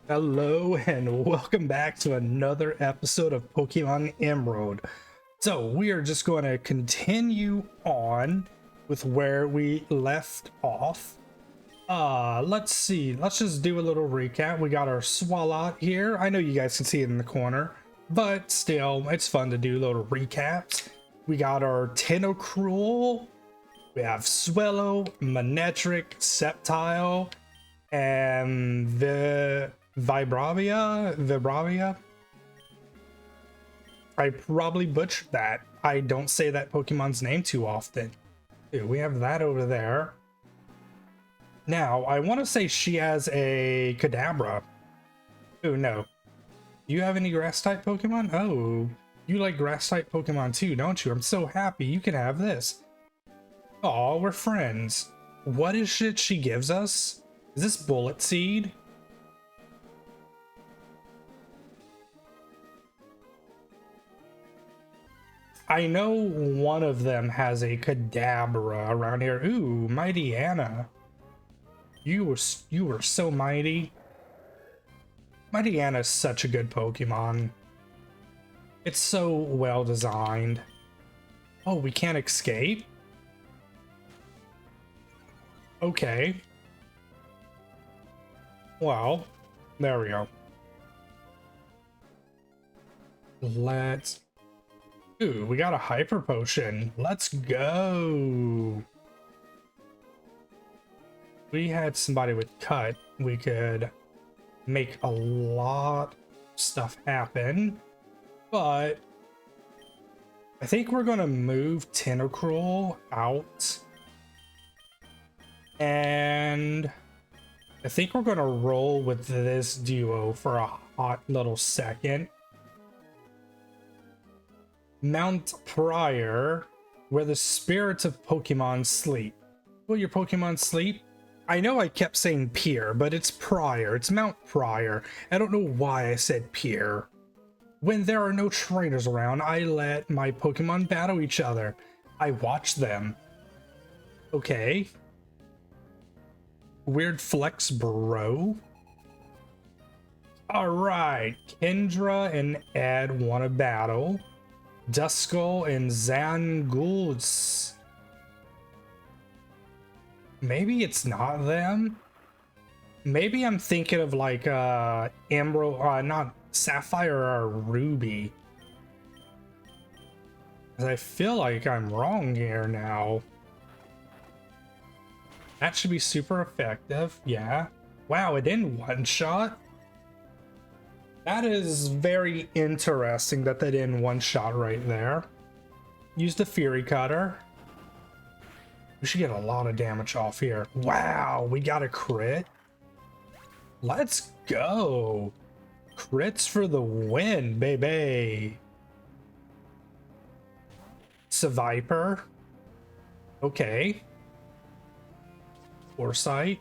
Hello and welcome back to another episode of Pokemon Emerald. So we are just going to continue on with where we left off. Let's see. Let's just do a little recap. We got our Swalot here. I know you guys can see it in the corner, but still, it's fun to do little recaps. We got our Tentacruel. We have Swellow, Manectric, Sceptile, and the Vibrava. I probably butchered that. I don't say that Pokemon's name too often. Dude, we have that over there. Now, I want to say she has a Kadabra. Oh, no. Do you have any Grass-type Pokemon? Oh, you like Grass-type Pokemon too, don't you? I'm so happy you can have this. Aw, we're friends. What is it she gives us? Is this Bullet Seed? I know one of them has a Kadabra around here. Ooh, Mighty Anna. You were so mighty. Mighty Anna is such a good Pokemon. It's so well designed. Oh, we can't escape? Okay. Well, there we go. Let's... Ooh, we got a Hyper Potion. Let's go. We had somebody with Cut. We could make a lot of stuff happen. But I think we're going to move Tentacruel out. And I think we're going to roll with this duo for a hot little second. Mount Prior, where the spirits of Pokemon sleep. Will your Pokemon sleep? I know I kept saying Pier, but it's Prior. It's Mount Prior. I don't know why I said Pier. When there are no trainers around, I let my Pokemon battle each other. I watch them. Okay. Weird flex, bro. Alright. Kendra and Ed want to battle. Duskull and Zangoose. Maybe it's not them. Maybe I'm thinking of like Emerald, not Sapphire or Ruby. 'Cause I feel like I'm wrong here now. That should be super effective. Yeah. Wow, it didn't one shot. That is very interesting that they didn't one shot right there. Use the Fury Cutter. We should get a lot of damage off here. Wow, we got a crit. Let's go. Crits for the win, baby. Seviper. Okay. Foresight.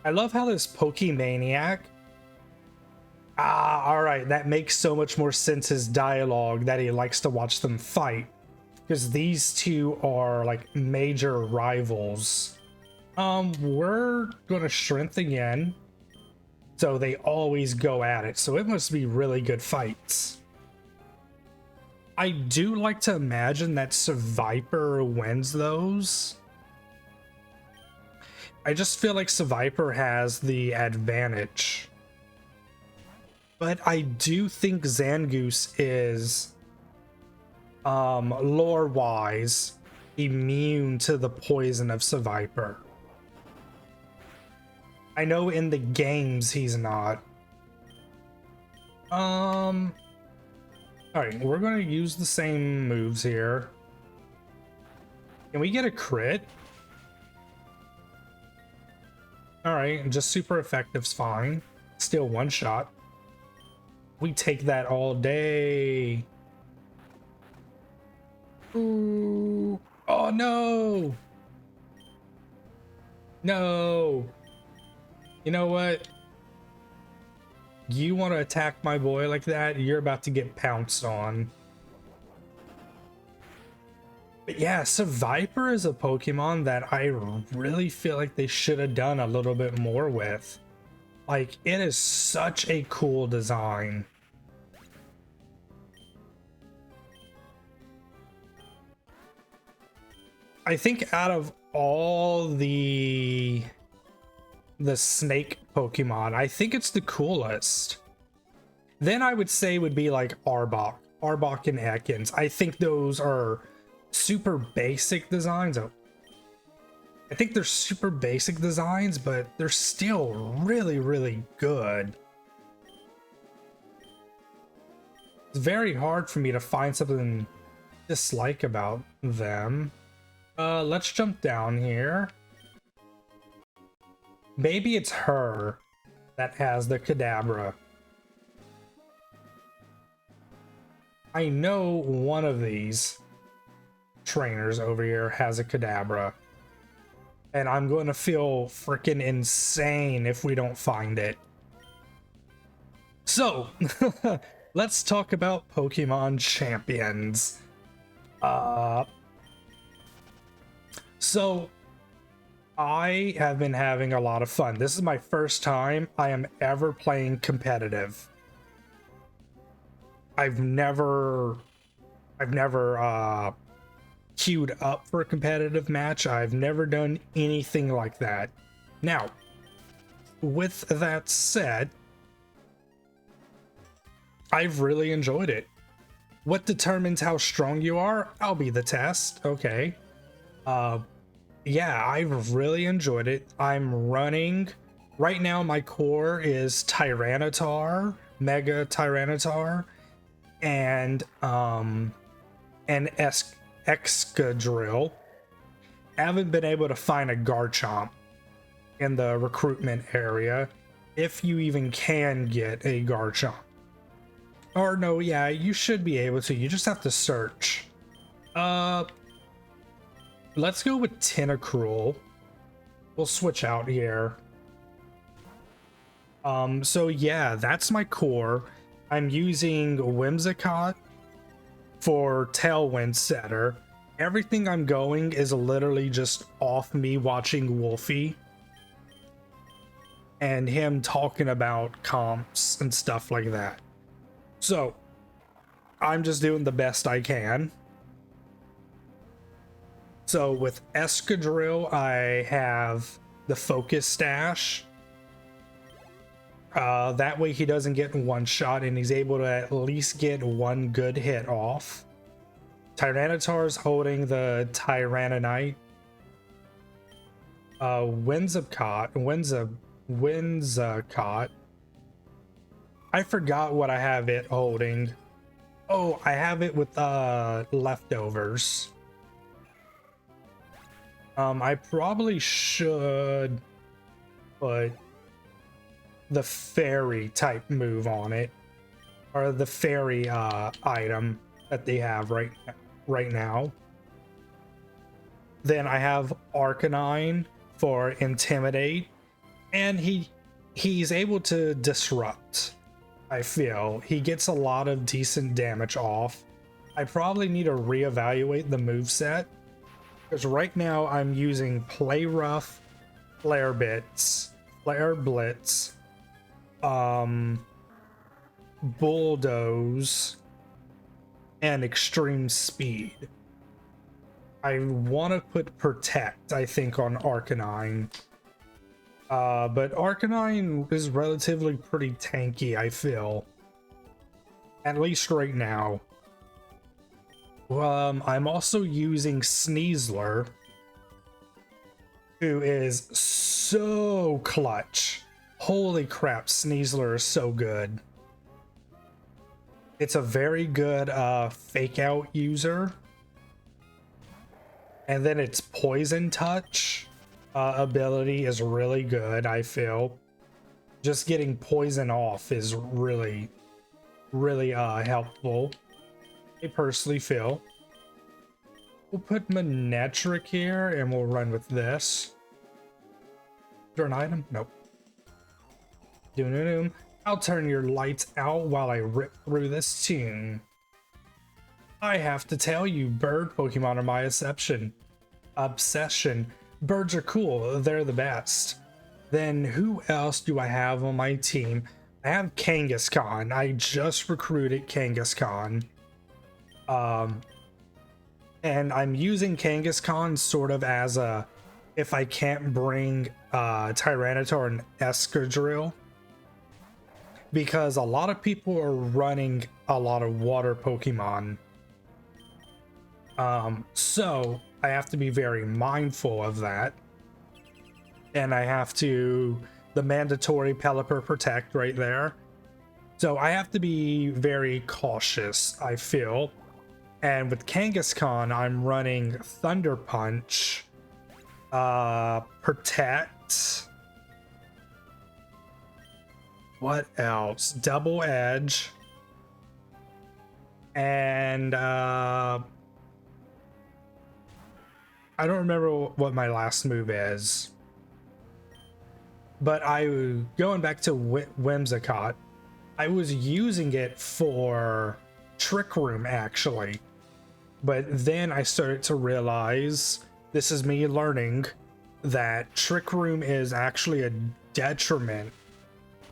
I love how this Pokemaniac. Ah, alright, that makes so much more sense, his dialogue, that he likes to watch them fight. Because these two are like major rivals. We're gonna strength again. So they always go at it. So it must be really good fights. I do like to imagine that Seviper wins those. I just feel like Seviper has the advantage. But I do think Zangoose is, lore-wise, immune to the poison of Seviper. I know in the games he's not. Alright, we're gonna use the same moves here. Can we get a crit? Alright, just super effective's fine. Still one shot. We take that all day. Ooh. Oh no! No! You know what? You want to attack my boy like that? You're about to get pounced on. But yeah, Seviper is a Pokemon that I really feel like they should have done a little bit more with. Like, it is such a cool design. I think out of all the snake Pokemon, I think it's the coolest. Then I would say would be like Arbok and Ekans. I think those are super basic designs. Oh, I think they're super basic designs, but they're still really, really good. It's very hard for me to find something dislike about them. Let's jump down here. Maybe it's her that has the Kadabra. I know one of these trainers over here has a Kadabra. And I'm going to feel freaking insane if we don't find it. So, let's talk about Pokemon Champions. So, I have been having a lot of fun. This is my first time I am ever playing competitive. I've never queued up for a competitive match. I've never done anything like that. Now, with that said, I've really enjoyed it. What determines how strong you are? I'll be the test. Okay. Yeah, I've really enjoyed it. I'm running right now. My core is Tyranitar, Mega Tyranitar, and Excadrill. I haven't been able to find a Garchomp in the recruitment area, if you even can get a Garchomp. Or no, yeah, you should be able to. You just have to search. Let's go with Tentacruel. We'll switch out here. So yeah, that's my core. I'm using Whimsicott for Tailwind Setter. Everything I'm going is literally just off me watching Wolfie and him talking about comps and stuff like that. So I'm just doing the best I can. So with Excadrill, I have the Focus Stash. That way he doesn't get one shot and he's able to at least get one good hit off. Tyranitar's holding the Tyrannite. Whimsicott. I forgot what I have it holding. Oh, I have it with leftovers. I probably should put the fairy type move on it, or the fairy item that they have right now. Then I have Arcanine for Intimidate, and he's able to disrupt. I feel he gets a lot of decent damage off. I probably need to reevaluate the moveset, because right now I'm using Play Rough, Flare Blitz, Bulldoze, and Extreme Speed. I want to put Protect, I think, on Arcanine. But Arcanine is relatively pretty tanky, I feel. At least right now. I'm also using Sneasler, who is so clutch. Holy crap, Sneasler is so good. It's a very good fake out user. And then its Poison Touch ability is really good, I feel. Just getting poison off is really helpful. I personally feel. We'll put Manectric here and we'll run with this. Is there an item? Nope. Doom. I'll turn your lights out while I rip through this tune. I have to tell you, bird Pokemon are my obsession. Birds are cool, they're the best. Then who else do I have on my team? I have Kangaskhan. I just recruited Kangaskhan. And I'm using Kangaskhan sort of as a, if I can't bring Tyranitar and Escadrille, because a lot of people are running a lot of water Pokemon. So I have to be very mindful of that. And I have to, the mandatory Pelipper Protect right there. So I have to be very cautious, I feel. And with Kangaskhan, I'm running Thunder Punch, Protect. What else? Double Edge. And I don't remember what my last move is. But going back to Whimsicott, I was using it for Trick Room actually. But then I started to realize, this is me learning, that Trick Room is actually a detriment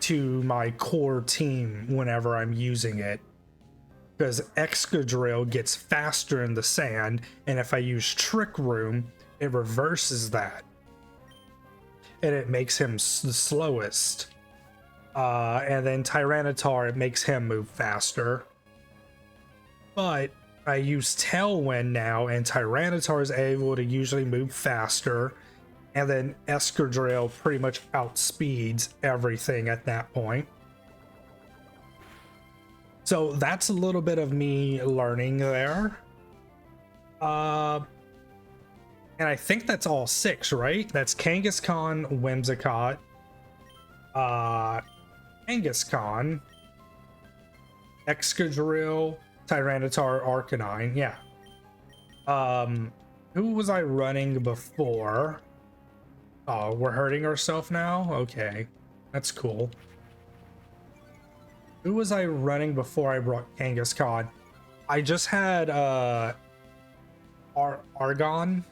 to my core team whenever I'm using it. Because Excadrill gets faster in the sand, and if I use Trick Room, it reverses that. And it makes him the slowest. And then Tyranitar, it makes him move faster. But I use Tailwind now, and Tyranitar is able to usually move faster, and then Escadrille pretty much outspeeds everything at that point. So that's a little bit of me learning there. And I think that's all 6, right? That's Kangaskhan, Whimsicott, Kangaskhan, Excadrill, Tyranitar, Arcanine, yeah. Who was I running before? Oh, we're hurting ourselves now? Okay, that's cool. Who was I running before I brought Kangaskhan? I just had Argon.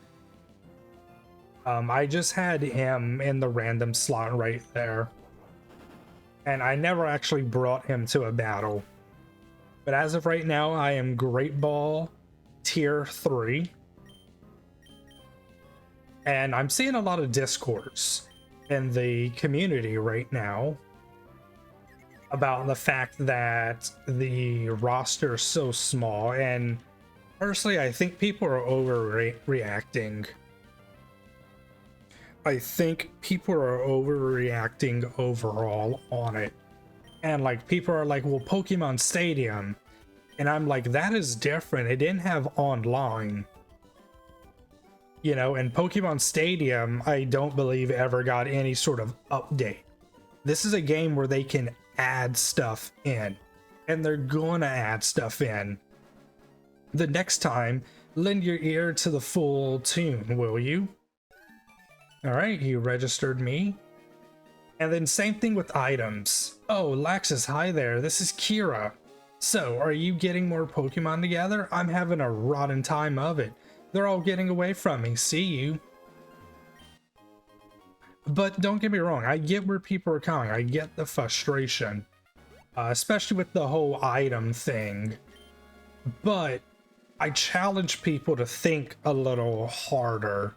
I just had him in the random slot right there. And I never actually brought him to a battle. But as of right now, I am Great Ball Tier 3. And I'm seeing a lot of discourse in the community right now about the fact that the roster is so small. And personally, I think people are overreacting. I think people are overreacting overall on it. And like, people are like, well, Pokemon Stadium. And I'm like, that is different. It didn't have online. You know, and Pokemon Stadium, I don't believe ever got any sort of update. This is a game where they can add stuff in. And they're gonna add stuff in. The next time, lend your ear to the full tune, will you? Alright, you registered me. And then same thing with items. Oh, Laxus, hi there. This is Kira. So, are you getting more Pokemon together? I'm having a rotten time of it. They're all getting away from me. See you. But don't get me wrong. I get where people are coming. I get the frustration. Especially with the whole item thing. But I challenge people to think a little harder.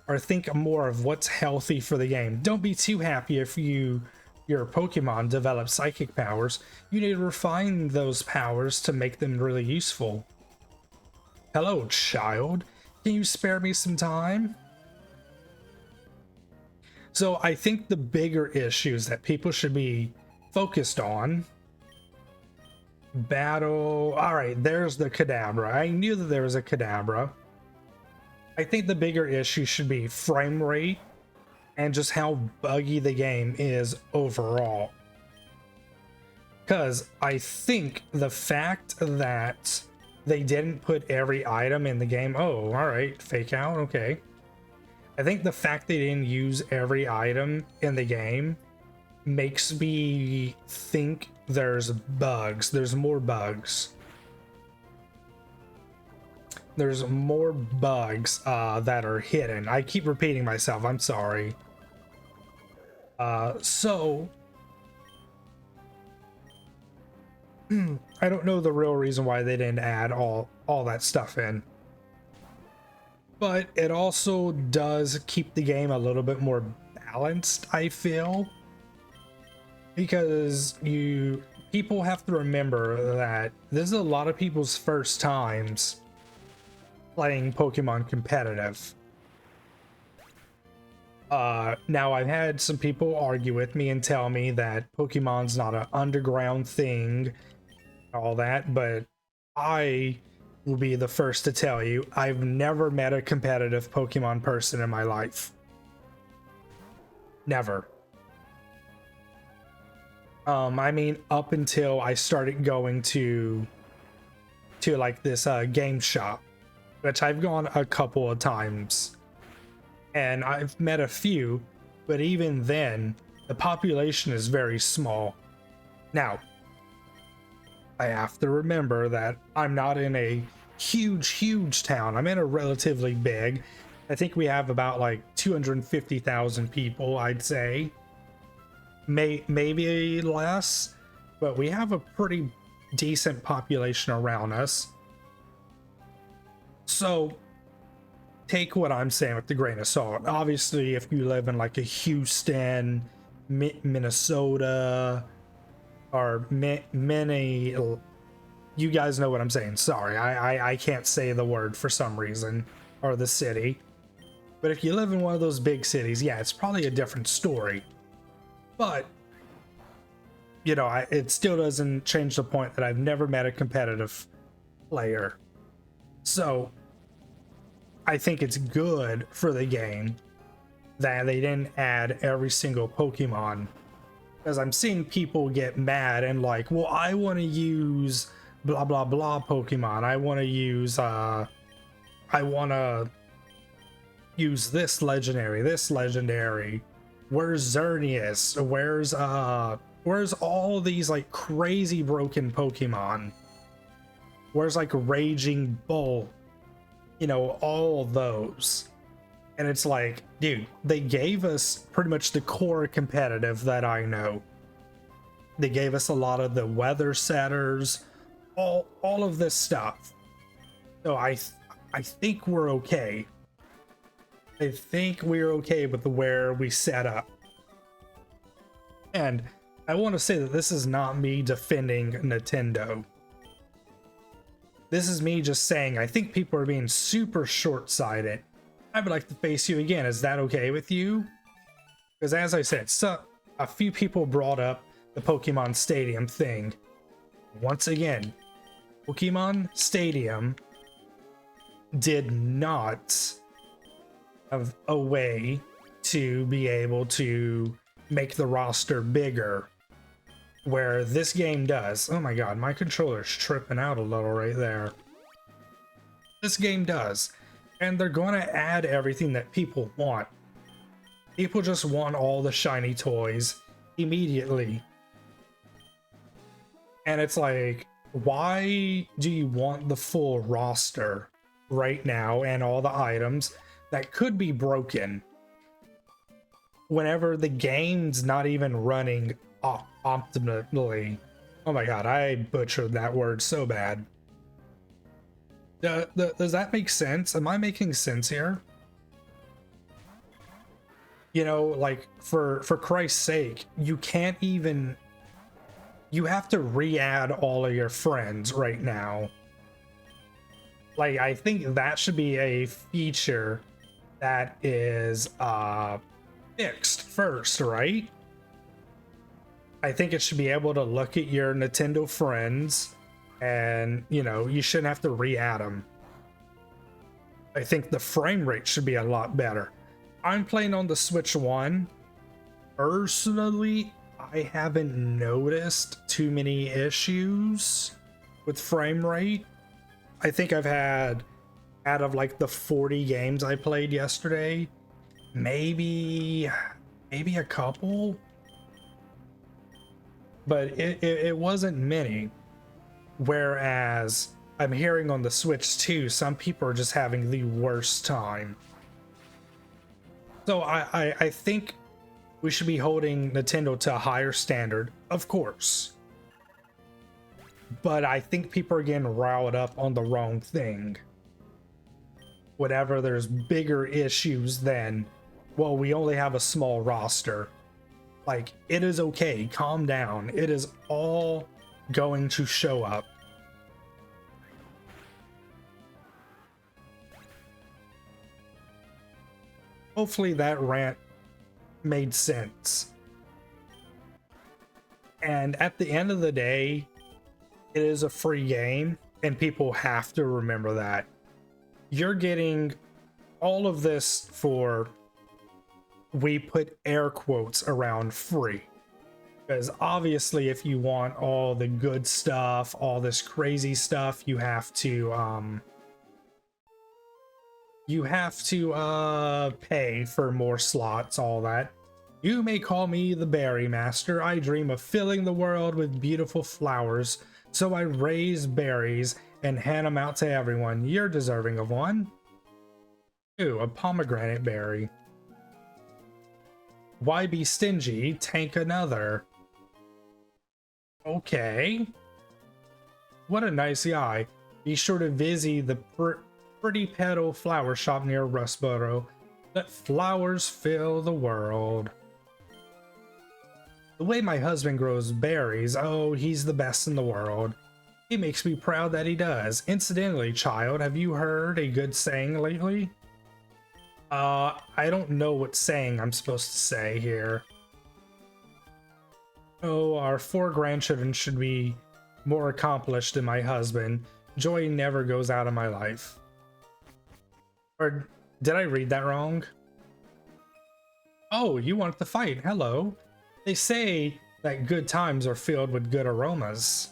Or think more of what's healthy for the game. Don't be too happy if your Pokemon develop psychic powers. You need to refine those powers to make them really useful. Hello, child. Can you spare me some time? So I think the bigger issues that people should be focused on. Battle. Alright, there's the Kadabra. I knew that there was a Kadabra. I think the bigger issue should be frame rate and just how buggy the game is overall. Because I think the fact that they didn't put every item in the game. Oh, all right, fake out. Okay. I think the fact they didn't use every item in the game makes me think there's bugs. There's more bugs. There's more bugs that are hidden. I keep repeating myself. I'm sorry. So I don't know the real reason why they didn't add all that stuff in, but it also does keep the game a little bit more balanced, I feel, because people have to remember that this is a lot of people's first times playing Pokemon competitive. Now I've had some people argue with me and tell me that Pokemon's not an underground thing, all that, but I will be the first to tell you I've never met a competitive Pokemon person in my life. Never. I mean, up until I started going to like this game shop, which I've gone a couple of times, and I've met a few, but even then, the population is very small. Now, I have to remember that I'm not in a huge town. I'm in a relatively big. I think we have about like 250,000 people, I'd say. Maybe less, but we have a pretty decent population around us. So take what I'm saying with a grain of salt. Obviously, if you live in like a Houston, Minnesota, or many, you guys know what I'm saying. Sorry, I can't say the word for some reason, or the city. But if you live in one of those big cities, yeah, it's probably a different story. But, you know, it still doesn't change the point that I've never met a competitive player. So I think it's good for the game that they didn't add every single Pokemon, because I'm seeing people get mad and like, well, I want to use blah blah blah Pokemon. I want to use this legendary. Where's Xerneas? Where's all these like crazy broken Pokemon? Where's like Raging Bull? You know, all those. And it's like, dude, they gave us pretty much the core competitive that I know. They gave us a lot of the weather setters, all of this stuff. So I think we're okay. I think we're okay with where we set up. And I want to say that this is not me defending Nintendo. This is me just saying I think people are being super short-sighted. I would like to face you again. Is that okay with you? Because as I said, a few people brought up the Pokemon Stadium thing. Once again, Pokemon Stadium did not have a way to be able to make the roster bigger, where this game does. Oh my god, my controller's tripping out a little right there. This game does. And they're going to add everything that people want. People just want all the shiny toys immediately. And it's like, why do you want the full roster right now and all the items that could be broken whenever the game's not even running optimally? Oh my god, I butchered that word so bad. Does that make sense? Am I making sense here? You know, like, for Christ's sake, you can't even... You have to re-add all of your friends right now. Like, I think that should be a feature that is fixed first, right? I think it should be able to look at your Nintendo friends and, you know, you shouldn't have to re-add them. I think the frame rate should be a lot better. I'm playing on the Switch 1. Personally, I haven't noticed too many issues with frame rate. I think I've had, out of like the 40 games I played yesterday, maybe a couple, but it wasn't many. Whereas I'm hearing on the Switch 2, some people are just having the worst time. So I think we should be holding Nintendo to a higher standard, of course. But I think people are getting riled up on the wrong thing. Whenever there's bigger issues than, well, we only have a small roster. Like, it is okay, calm down. It is all going to show up. Hopefully that rant made sense. And at the end of the day, it is a free game, and people have to remember that. You're getting all of this for, we put air quotes around free. Because obviously if you want all the good stuff, all this crazy stuff, you have to pay for more slots, all that. You may call me the berry master. I dream of filling the world with beautiful flowers. So I raise berries and hand them out to everyone. You're deserving of one. Ooh, a pomegranate berry. Why be stingy? Take another. Okay. What a nice guy. Be sure to visit the Pretty Petal flower shop near Rustboro. Let flowers fill the world. The way my husband grows berries, oh, he's the best in the world. He makes me proud that he does. Incidentally, child, have you heard a good saying lately? I don't know what saying I'm supposed to say here. Oh, our 4 grandchildren should be more accomplished than my husband. Joy never goes out of my life. Or did I read that wrong? Oh, you want to fight. Hello. They say that good times are filled with good aromas.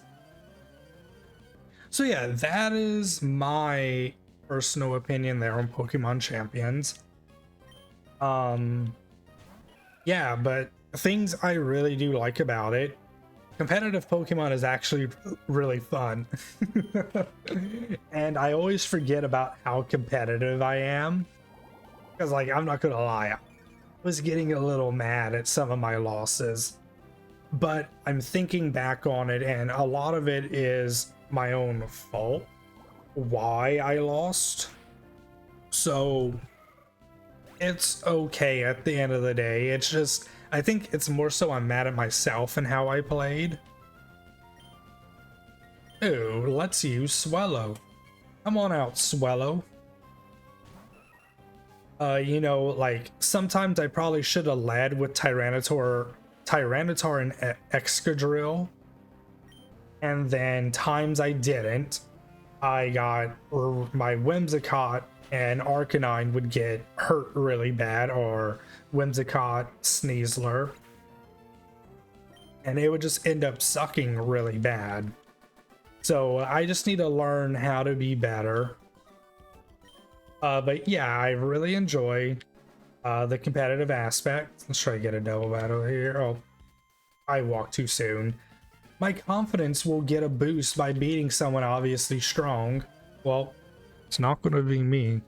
So yeah, that is my personal opinion there on Pokemon Champions. Yeah, but things I really do like about it, competitive Pokemon is actually really fun. And I always forget about how competitive I am. Because, like, I'm not gonna lie, I was getting a little mad at some of my losses. But I'm thinking back on it, and a lot of it is my own fault, why I lost. So it's okay at the end of the day. It's just, I think it's more so I'm mad at myself and how I played. Ooh, let's use Swellow. Come on out, Swellow. You know, like, sometimes I probably should have led with Tyranitar and Excadrill. And then times I didn't, I got, or my Whimsicott and Arcanine would get hurt really bad, or Whimsicott, Sneasler. And it would just end up sucking really bad. So I just need to learn how to be better. But yeah, I really enjoy the competitive aspect. Let's try to get a double battle here. Oh, I walked too soon. My confidence will get a boost by beating someone obviously strong. Well, it's not going to be me.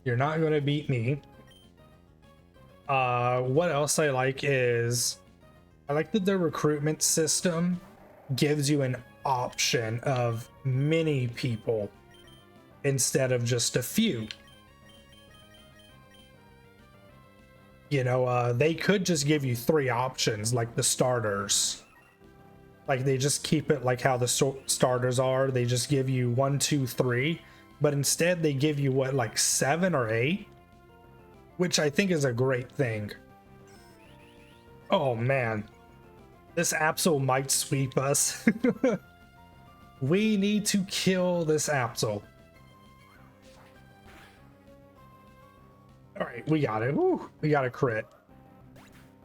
You're not going to beat me. What else I like is, I like that the recruitment system gives you an option of many people instead of just a few. You know, they could just give you 3 options like the starters. Like, they just keep it like how the starters are. They just give you 1, 2, 3. But instead they give you what, like 7 or 8? Which I think is a great thing. Oh man. This Absol might sweep us. We need to kill this Absol. Alright, we got it. Woo, we got a crit.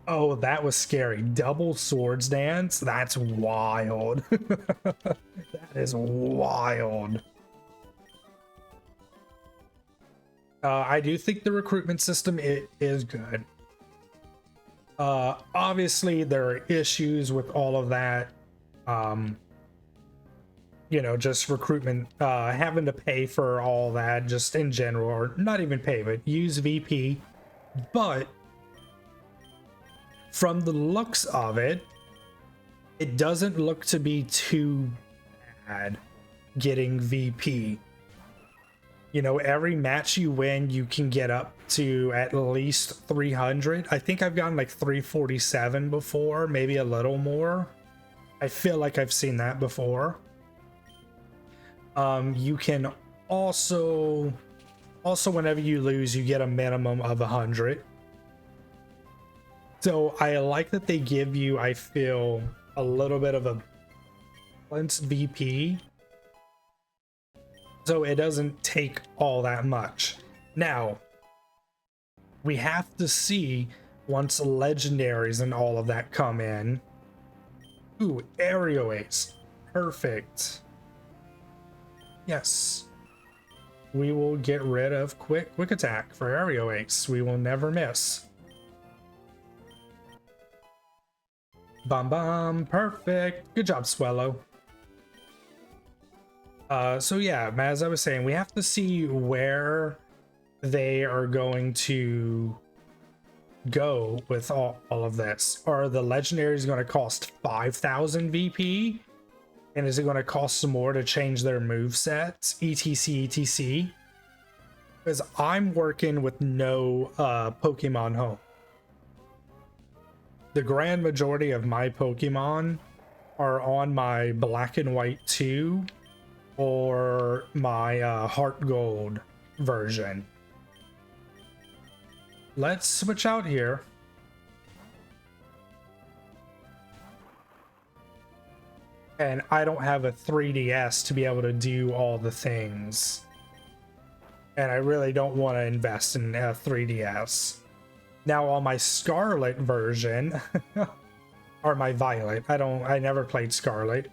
Oh, that was scary. Double Swords Dance? That's wild. That is wild. I do think the recruitment system is good. Obviously, there are issues with all of that. You know, just recruitment, having to pay for all that, just in general, or not even pay, but use VP. But from the looks of it, it doesn't look to be too bad getting VP. You know, every match you win, you can get up to at least 300. I think I've gotten like 347 before, maybe a little more. I feel like I've seen that before. You can also whenever you lose, you get a minimum of 100. So I like that they give you, I feel, a little bit of a balanced VP, so it doesn't take all that much. Now, we have to see once legendaries and all of that come in. Ooh, aerial ace. Perfect. Yes. We will get rid of quick attack for aerial ace. We will never miss. Bum bum. Perfect. Good job, Swellow. So yeah, as I was saying, we have to see where they are going to go with all of this. Are the legendaries going to cost 5,000 VP? And is it going to cost some more to change their movesets? ETC, ETC. Because I'm working with no Pokemon Home. The grand majority of my Pokemon are on my Black and White 2 or my Heart Gold version. Let's switch out here. And I don't have a 3DS to be able to do all the things. And I really don't want to invest in a 3DS. Now on my Scarlet version, or my Violet, I never played Scarlet.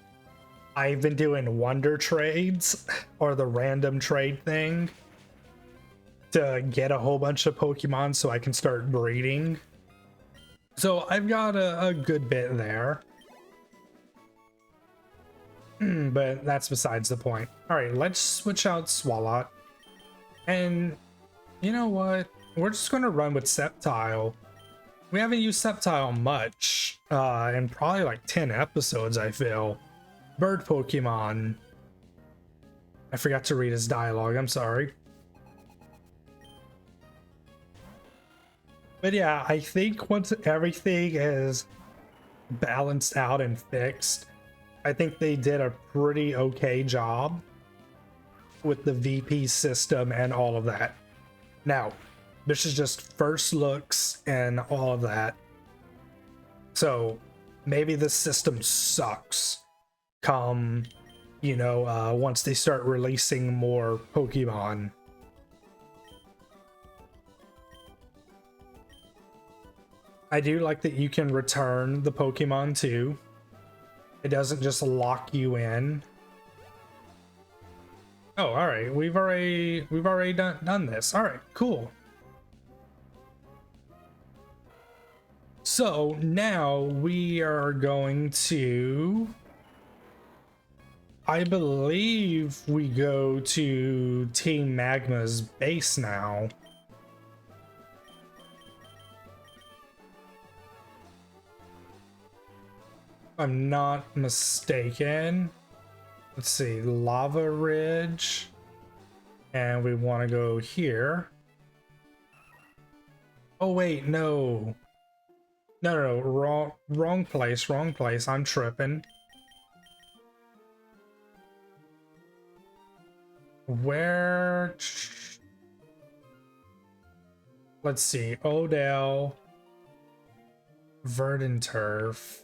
I've been doing wonder trades, or the random trade thing, to get a whole bunch of Pokemon so I can start breeding. So I've got a good bit there. But that's besides the point. Alright, let's switch out Swalot. And you know what? We're just going to run with Sceptile. We haven't used Sceptile much in probably like 10 episodes, I feel. Bird Pokemon. I forgot to read his dialogue, I'm sorry. But yeah, I think once everything is balanced out and fixed, I think they did a pretty okay job with the VP system and all of that. Now, this is just first looks and all of that. So maybe the system sucks come, you know, once they start releasing more Pokemon. I do like that you can return the Pokemon too. It doesn't just lock you in. Oh, all right. We've already done this. All right, cool. So now we are going to, I believe we go to Team Magma's base now. If I'm not mistaken. Let's see, Lava Ridge. And we want to go here. Oh wait, no. No, wrong place, wrong place. I'm tripping. Where? Let's see, Odell, Verdanturf.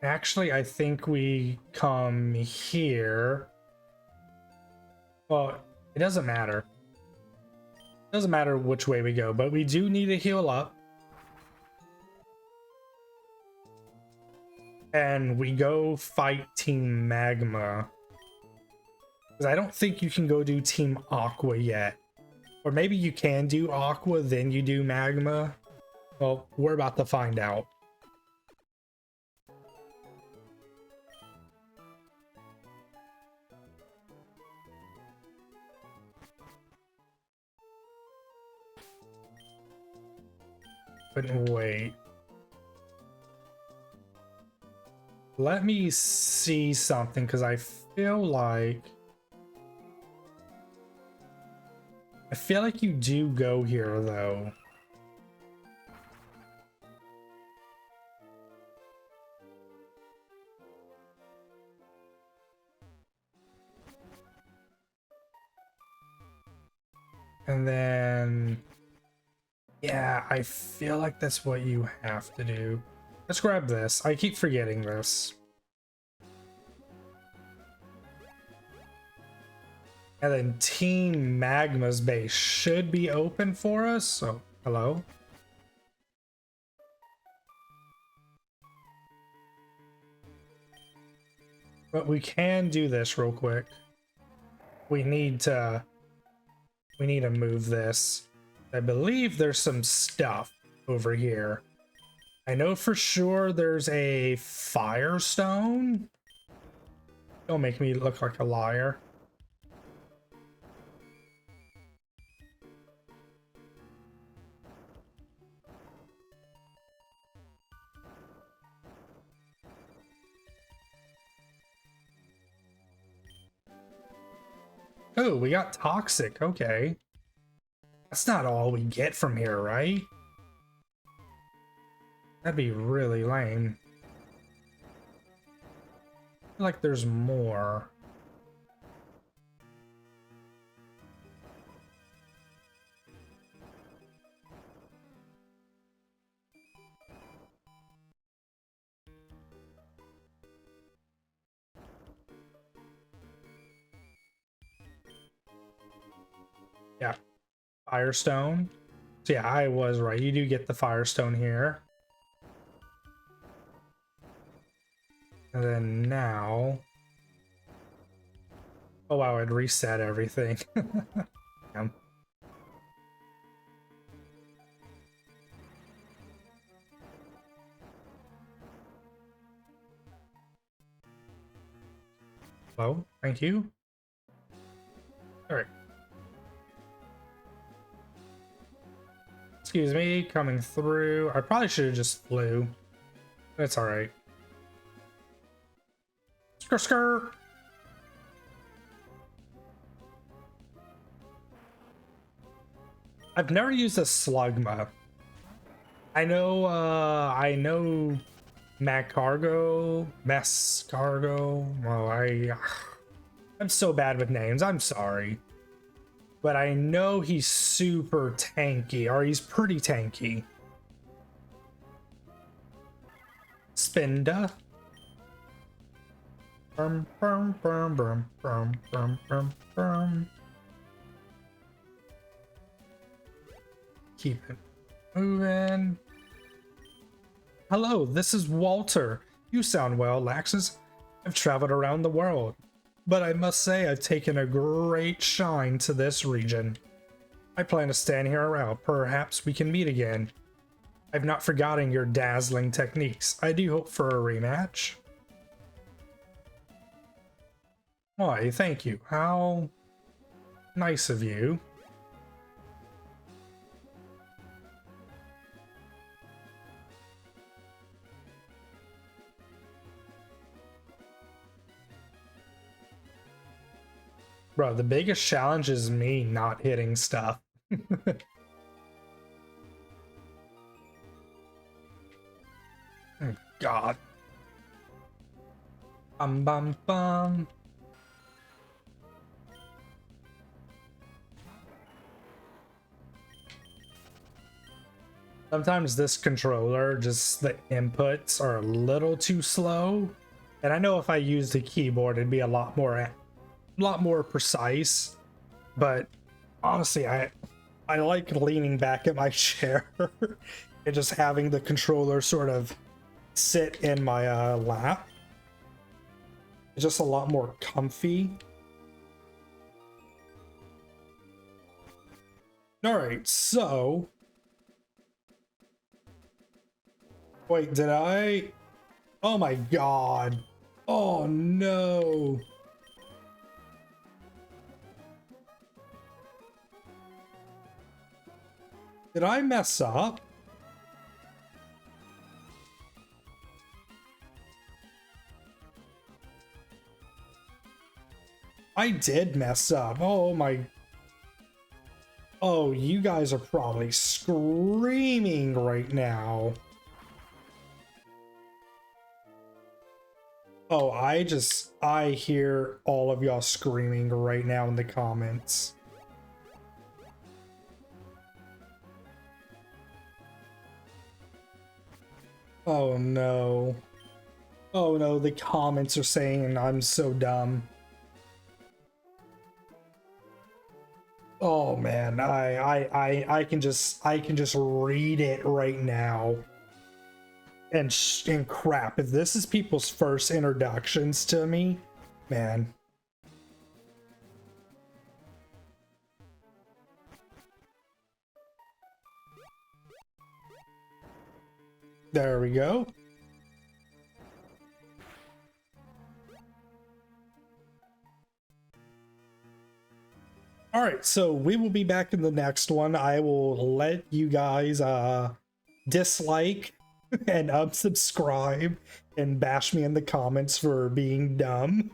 Actually, I think we come here. Well, it doesn't matter. It doesn't matter which way we go, but we do need to heal up. And we go fight Team Magma. Because I don't think you can go do Team Aqua yet. Or maybe you can do Aqua, then you do Magma. Well, we're about to find out. But wait. Let me see something, because I feel like you do go here, though. And then, yeah, I feel like that's what you have to do. Let's grab this. I keep forgetting this. And then Team Magma's base should be open for us. So, hello? But we can do this real quick. We need to move this. I believe there's some stuff over here. I know for sure there's a Firestone. Don't make me look like a liar. Oh, we got Toxic. Okay. That's not all we get from here, right? That'd be really lame. I feel like there's more. Yeah. Firestone. So yeah, I was right. You do get the Firestone here. And then now... Oh wow, it reset everything. Damn. Hello, thank you. Alright. Excuse me, coming through. I probably should have just flew. That's alright. Skr skr! I've never used a Slugma. I know Mess Cargo. Well, I'm so bad with names. I'm sorry. But I know he's super tanky, or he's pretty tanky. Spinda. Brum, brum, brum, brum, brum, brum, brum, brum. Keep it moving. Hello, this is Walter. You sound well, Laxus. I've traveled around the world, but I must say I've taken a great shine to this region. I plan to stand here around. Perhaps we can meet again. I've not forgotten your dazzling techniques. I do hope for a rematch. Why, thank you. How nice of you. Bro, the biggest challenge is me not hitting stuff. Oh, God. Bum bum bum. Sometimes this controller, just the inputs are a little too slow. And I know if I used a keyboard, it'd be a lot more precise. But honestly, I like leaning back in my chair and just having the controller sort of sit in my lap. It's just a lot more comfy. All right, so wait, did I? Oh my God. Oh no. Did I mess up? I did mess up. Oh my. Oh, you guys are probably screaming right now. Oh, I hear all of y'all screaming right now in the comments. Oh no. Oh no, the comments are saying I'm so dumb. Oh man, I can just read it right now. And crap, if this is people's first introductions to me, man. There we go. All right, so we will be back in the next one. I will let you guys dislike and unsubscribe and bash me in the comments for being dumb.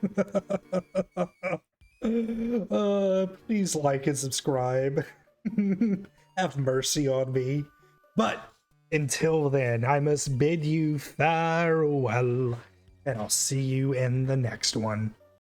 Please like and subscribe. Have mercy on me. But until then, I must bid you farewell, and I'll see you in the next one.